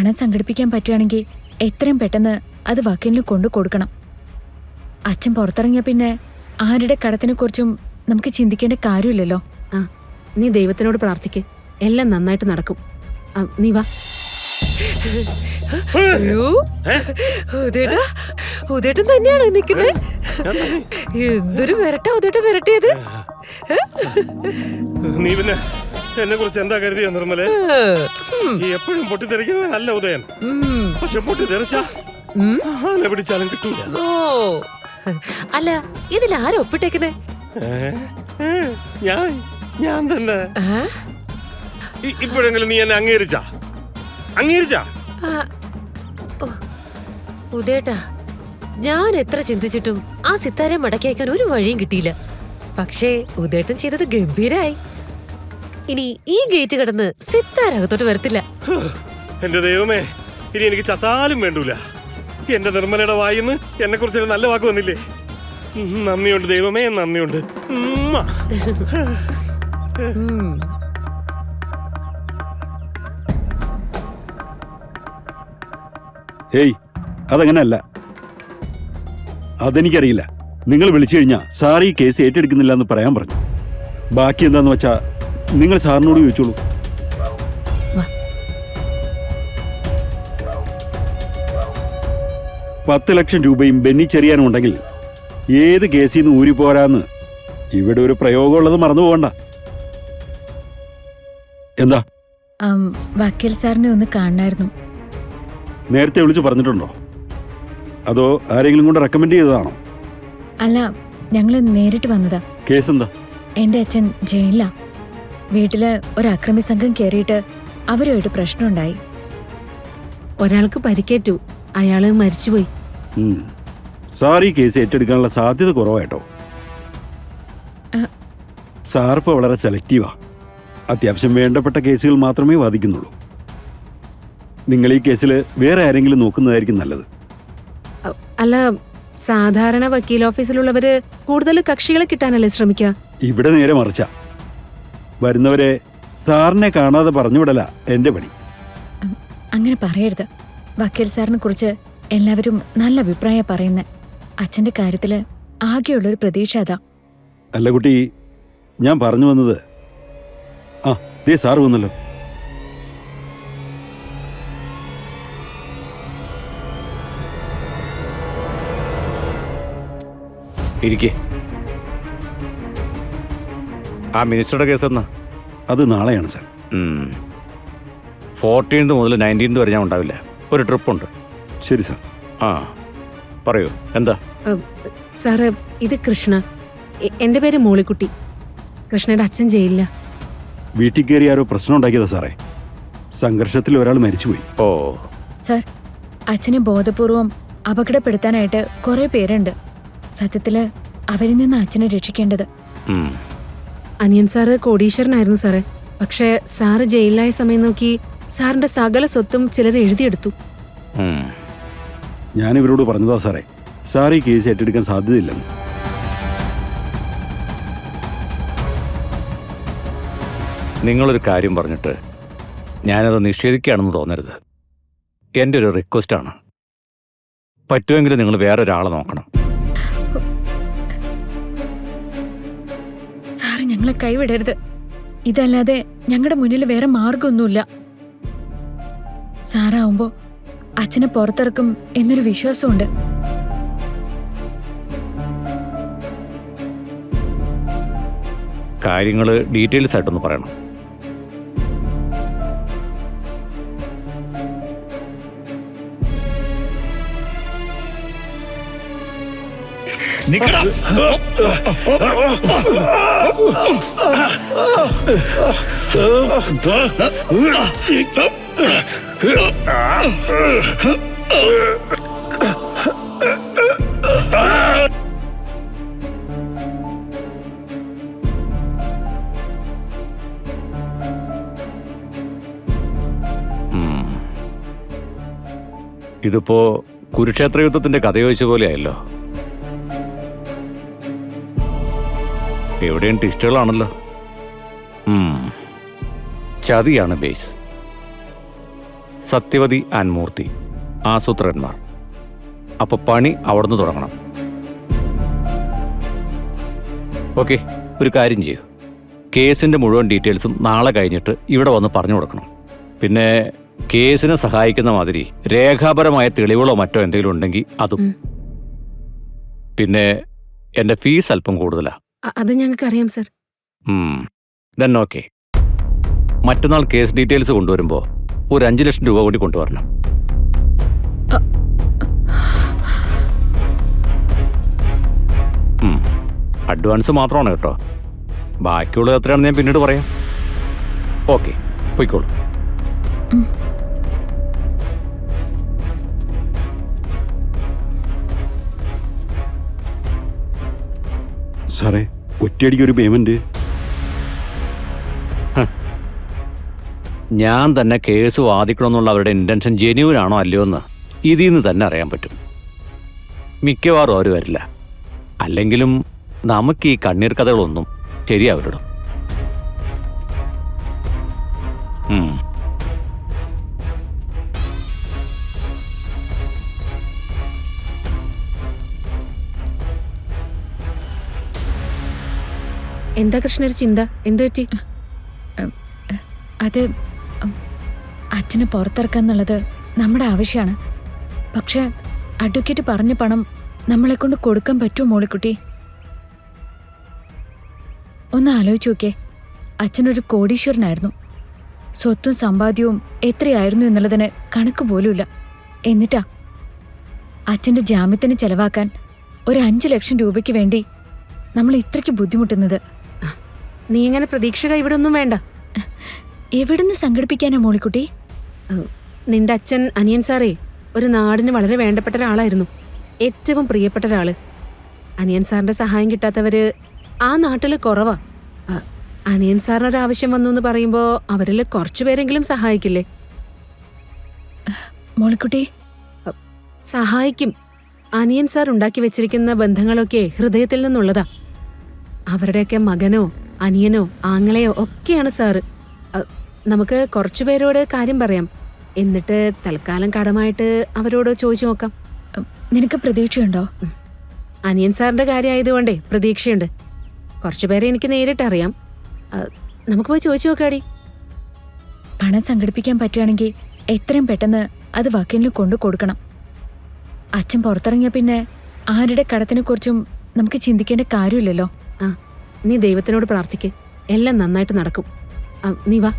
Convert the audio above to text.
പണം സംഘടിപ്പിക്കാൻ പറ്റുകയാണെങ്കിൽ എത്രയും പെട്ടെന്ന് അത് വക്കീലിന് കൊണ്ടു കൊടുക്കണം. അച്ഛൻ പുറത്തിറങ്ങിയ പിന്നെ ആരുടെ കടത്തിനെക്കുറിച്ചും നമുക്ക് ചിന്തിക്കേണ്ട കാര്യമില്ലല്ലോ. ആ, നീ ദൈവത്തിനോട് പ്രാർത്ഥിക്ക്, എല്ലാം നന്നായിട്ട് നടക്കും. നീ വാ. ഉദേട്ടൻ തന്നെയാണോ നിക്കുന്നത്? എന്തൊരു വിരട്ടാ ഉദേട്ടൻ വിരട്ടിയത്. നീ പിന്നെ എന്നെ കുറിച്ച് എന്താ കരുതിയ നിർമ്മലേ? എപ്പോഴും പൊട്ടിത്തെറിക്കുന്നത് നല്ല ഉദയൻ, പക്ഷെ പൊട്ടിത്തെറിച്ചാ പിടിച്ചാലും കിട്ടൂല. ഓ അല്ല, ഇതിൽ ആരും ഒപ്പിട്ടേക്കുന്നേ? ഞാൻ തന്നെ. ഇപ്പോഴെങ്കിലും നീ എന്നെ അംഗീകരിച്ചാ? ഉദേട്ടാ, ഞാൻ എത്ര ചിന്തിച്ചിട്ടും ആ സിത്താരെ മടക്കി അയക്കാൻ ഒരു വഴിയും കിട്ടിയില്ല. പക്ഷേ ഉദേട്ടൻ ചെയ്തത് ഗംഭീരായി. ഇനി ഈ ഗേറ്റ് കടന്ന് സിത്താരകത്തോട്ട് വരത്തില്ല. എന്റെ ദൈവമേ, ഇനി എനിക്ക് ചത്താലും വേണ്ടൂല. എന്റെ നിർമ്മലയുടെ വായിന്ന് എന്നെ കുറിച്ച് നല്ല വാക്ക് വന്നില്ലേ? നന്ദിയുണ്ട് ദൈവമേ, നന്ദിയുണ്ട്. ഏയ്, അതങ്ങനല്ല. അതെനിക്കറിയില്ല. നിങ്ങൾ വിളിച്ചു കഴിഞ്ഞാൽ സാർ ഈ കേസ് ഏറ്റെടുക്കുന്നില്ല എന്ന് പറയാൻ പറഞ്ഞു. ബാക്കി എന്താന്ന് വെച്ചാ നിങ്ങൾ സാറിനോട് ചോദിച്ചോളൂ. ₹10,00,000 ബെന്നി ചെറിയാനും ഉണ്ടെങ്കിൽ ഏത് കേസിൽ നിന്ന് ഊരിപ്പോരാന്ന് ഇവിടെ ഒരു പ്രയോഗമുള്ളത് മറന്നു പോകണ്ട. എന്താ? വക്കീൽ സാറിനെ ഒന്ന് കാണണമായിരുന്നു. നേരത്തെ വിളിച്ച് പറഞ്ഞിട്ടുണ്ടോ? അതോ ആരെങ്കിലും കൊണ്ട് റെക്കമെൻഡ് ചെയ്തതാണോ? അല്ല, ഞങ്ങൾ നേരിട്ട് വന്നതാ. കേസ് എന്താ? എന്റെ അച്ഛൻ ജയിലിലാ. വീട്ടില് ഒരു അക്രമി സംഘം കയറിയിട്ട് അവരുമായിട്ട് പ്രശ്നമുണ്ടായി. ഒരാൾക്ക് പരിക്കേറ്റു, അയാള് മരിച്ചുപോയി. സാർ ഈ കേസ് ഏറ്റെടുക്കാനുള്ള സാധ്യത കുറവായിട്ടോ. സാറിപ്പോ വളരെ സെലക്റ്റീവാ. അത്യാവശ്യം വേണ്ടപ്പെട്ട കേസുകൾ മാത്രമേ വാദിക്കുന്നുള്ളൂ. നിങ്ങൾ ഈ കേസിൽ വേറെ ആരെങ്കിലും നോക്കുന്നതായിരിക്കും നല്ലത്. അല്ല, സാധാരണ വക്കീൽ ഓഫീസിലുള്ളവര് കൂടുതൽ കക്ഷികളെ കിട്ടാനല്ലേ ശ്രമിക്കുക? ഇവിടെ നേരെ മറിച്ചാ. വരുന്നവരെ സാറിനെ കാണാതെ പറഞ്ഞുവിടല എന്റെ പണി. അങ്ങനെ പറയരുത്. വക്കീൽ സാറിനെ കുറിച്ച് എല്ലാവരും നല്ല അഭിപ്രായം പറയുന്നത്. അച്ഛന്റെ കാര്യത്തില് ആകെയുള്ളൊരു പ്രതീക്ഷ അതാ. അല്ല കുട്ടി, ഞാൻ പറഞ്ഞു വന്നത്, ദേ സാർ വന്നല്ലോ. ഇരിക്കേ. ആ മിനിസ്റ്ററുടെ കേസ് എന്നാ? അത് നാളെയാണ് സാർ. 14 മുതൽ 19 വരെ ഞാൻ ഉണ്ടാവില്ല. ഒരു ട്രിപ്പുണ്ട്. ശരി സാർ. ആ പറയൂ, എന്താ? സാറ്, ഇത് കൃഷ്ണ. എന്റെ പേര് മോളിക്കുട്ടി. കൃഷ്ണയുടെ അച്ഛൻ ജയിലില്ല. വീട്ടിൽ കയറി ആരോ പ്രശ്നം ഉണ്ടാക്കിയതാ സാറേ. സംഘർഷത്തിൽ ഒരാൾ മരിച്ചുപോയി. ഓ സാർ, അച്ഛനെ ബോധപൂർവം അപകടപ്പെടുത്താനായിട്ട് കുറെ പേരുണ്ട്. സത്യത്തില് അവരിൽ നിന്ന് അച്ഛനെ രക്ഷിക്കേണ്ടത്. അനിയൻ സാറ് കോടീശ്വരനായിരുന്നു സാറേ. പക്ഷെ സാറ് ജയിലിലായ സമയം നോക്കി സാറിന്റെ സകല സ്വത്തും ചിലർ എഴുതിയെടുത്തു. ഞാൻ ഇവരോട് പറഞ്ഞതാ സാറേ, സാർ ഈ കേസ് ഏറ്റെടുക്കാൻ സാധ്യതയില്ലെന്ന്. നിങ്ങളൊരു കാര്യം പറഞ്ഞിട്ട് ഞാനത് നിഷേധിക്കുകയാണെന്ന് തോന്നരുത്. എൻ്റെ ഒരു റിക്വസ്റ്റാണ്. പറ്റുമെങ്കിൽ നിങ്ങൾ വേറൊരാളെ നോക്കണം. സാറ് ഞങ്ങളെ കൈവിടരുത്. ഇതല്ലാതെ ഞങ്ങളുടെ മുന്നിൽ വേറെ മാർഗമൊന്നുമില്ല. സാറാവുമ്പോ അച്ഛനെ പുറത്തിറക്കും എന്നൊരു വിശ്വാസമുണ്ട്. കാര്യങ്ങൾ ഡീറ്റെയിൽസ് ആയിട്ടൊന്ന് പറയണം. ഇതിപ്പോ കുരുക്ഷേത്ര യുദ്ധത്തിന്റെ കഥ ചോദിച്ച പോലെയായല്ലോ. എവിടെയും ട്വിസ്റ്റുകളാണല്ലോ. ചതിയാണ് ബേസ്. സത്യവതി ആൻഡ് മൂർത്തി ആസൂത്രകന്മാർ. അപ്പോൾ പണി അവിടുന്ന് തുടങ്ങണം. ഓക്കെ, ഒരു കാര്യം ചെയ്യൂ. കേസിൻ്റെ മുഴുവൻ ഡീറ്റെയിൽസും നാളെ കഴിഞ്ഞിട്ട് ഇവിടെ വന്ന് പറഞ്ഞു കൊടുക്കണം. പിന്നെ കേസിനെ സഹായിക്കുന്ന മാതിരി രേഖാപരമായ തെളിവുകളോ മറ്റോ എന്തെങ്കിലും ഉണ്ടെങ്കിൽ അതും. പിന്നെ എൻ്റെ ഫീസ് അല്പം കൂടുതലാണ്. അത് ഞങ്ങൾക്ക് അറിയാം സർ. Then okay. മറ്റന്നാൾ കേസ് ഡീറ്റെയിൽസ് കൊണ്ടുവരുമ്പോൾ ഒരു 5 ലക്ഷം രൂപ കൂടി കൊണ്ടുവരണം. അഡ്വാൻസ് മാത്രമാണ് കേട്ടോ. ബാക്കിയുള്ളത് എത്രയാണെന്ന് ഞാൻ പിന്നീട് പറയാം. ഓക്കെ, പോയിക്കോളൂ. സാറേ, ഒറ്റയടിക്കൊരു പേയ്മെന്റ്. ഞാൻ തന്നെ കേസ് വാദിക്കണമെന്നുള്ള അവരുടെ ഇൻറ്റൻഷൻ ജെന്യൂൻ ആണോ അല്ലയോ എന്ന് ഇതിൽ നിന്ന് തന്നെ അറിയാൻ പറ്റും. മിക്കവാറും അവർ വരില്ല. അല്ലെങ്കിലും നമുക്ക് ഈ കണ്ണീർ കഥകളൊന്നും ശരിയാവരുടോ. എന്താ കൃഷ്ണൊരു ചിന്ത? എന്തു പറ്റി? അത് അച്ഛനെ പുറത്തിറക്കാന്നുള്ളത് നമ്മുടെ ആവശ്യമാണ്. പക്ഷെ അഡ്വക്കേറ്റ് പറഞ്ഞ പണം നമ്മളെ കൊണ്ട് കൊടുക്കാൻ പറ്റുമോ മോളിക്കുട്ടി? ഒന്ന് ആലോചിച്ച് നോക്കേ. അച്ഛനൊരു കോടീശ്വരനായിരുന്നു. സ്വത്തും സമ്പാദ്യവും എത്രയായിരുന്നു എന്നുള്ളതിന് കണക്ക് പോലുമില്ല. എന്നിട്ടാ അച്ഛൻ്റെ ജാമ്യത്തിന് ചെലവാക്കാൻ ഒരു 5 ലക്ഷം രൂപയ്ക്ക് വേണ്ടി നമ്മൾ ഇത്രയ്ക്ക് ബുദ്ധിമുട്ടുന്നത്. നീ ഇങ്ങനെ പ്രതീക്ഷ ഇവിടെ ഒന്നും വേണ്ട. എവിടുന്ന് സംഘടിപ്പിക്കാനാ മോളിക്കുട്ടി? നിന്റെ അച്ഛൻ അനിയൻ സാറേ ഒരു നാടിന് വളരെ വേണ്ടപ്പെട്ട ഒരാളായിരുന്നു. ഏറ്റവും പ്രിയപ്പെട്ട ഒരാള്. അനിയൻ സാറിന്റെ സഹായം കിട്ടാത്തവര് ആ നാട്ടിൽ കുറവാ. അനിയൻ സാറിനൊരു ആവശ്യം വന്നു എന്ന് പറയുമ്പോ അവരിൽ കുറച്ചുപേരെങ്കിലും സഹായിക്കില്ലേ? മോളിക്കുട്ടി സഹായിക്കും. അനിയൻ സാർ ഉണ്ടാക്കി വെച്ചിരിക്കുന്ന ബന്ധങ്ങളൊക്കെ ഹൃദയത്തിൽ നിന്നുള്ളതാ. അവരുടെയൊക്കെ മകനോ അനിയനോ ആങ്ങളെയോ ഒക്കെയാണ് സാറ്. നമുക്ക് കുറച്ചുപേരോട് കാര്യം പറയാം. എന്നിട്ട് തൽക്കാലം കടമായിട്ട് അവരോട് ചോദിച്ചു നോക്കാം. നിനക്ക് പ്രതീക്ഷയുണ്ടോ? അനിയൻ സാറിന്റെ കാര്യമായതുകൊണ്ടേ പ്രതീക്ഷയുണ്ട്. കുറച്ചുപേരെ എനിക്ക് നേരിട്ടറിയാം. നമുക്ക് പോയി ചോദിച്ചു നോക്കാടി. പണം സംഘടിപ്പിക്കാൻ പറ്റുകയാണെങ്കിൽ എത്രയും പെട്ടെന്ന് അത് വക്കീലിന് കൊണ്ടു കൊടുക്കണം. അച്ഛൻ പുറത്തിറങ്ങിയ പിന്നെ ആരുടെ കടത്തിനെ കുറിച്ചും നമുക്ക് ചിന്തിക്കേണ്ട കാര്യമില്ലല്ലോ. നീ ദൈവത്തിനോട് പ്രാർത്ഥിക്ക്. എല്ലാം നന്നായിട്ട് നടക്കും. നീ വാ.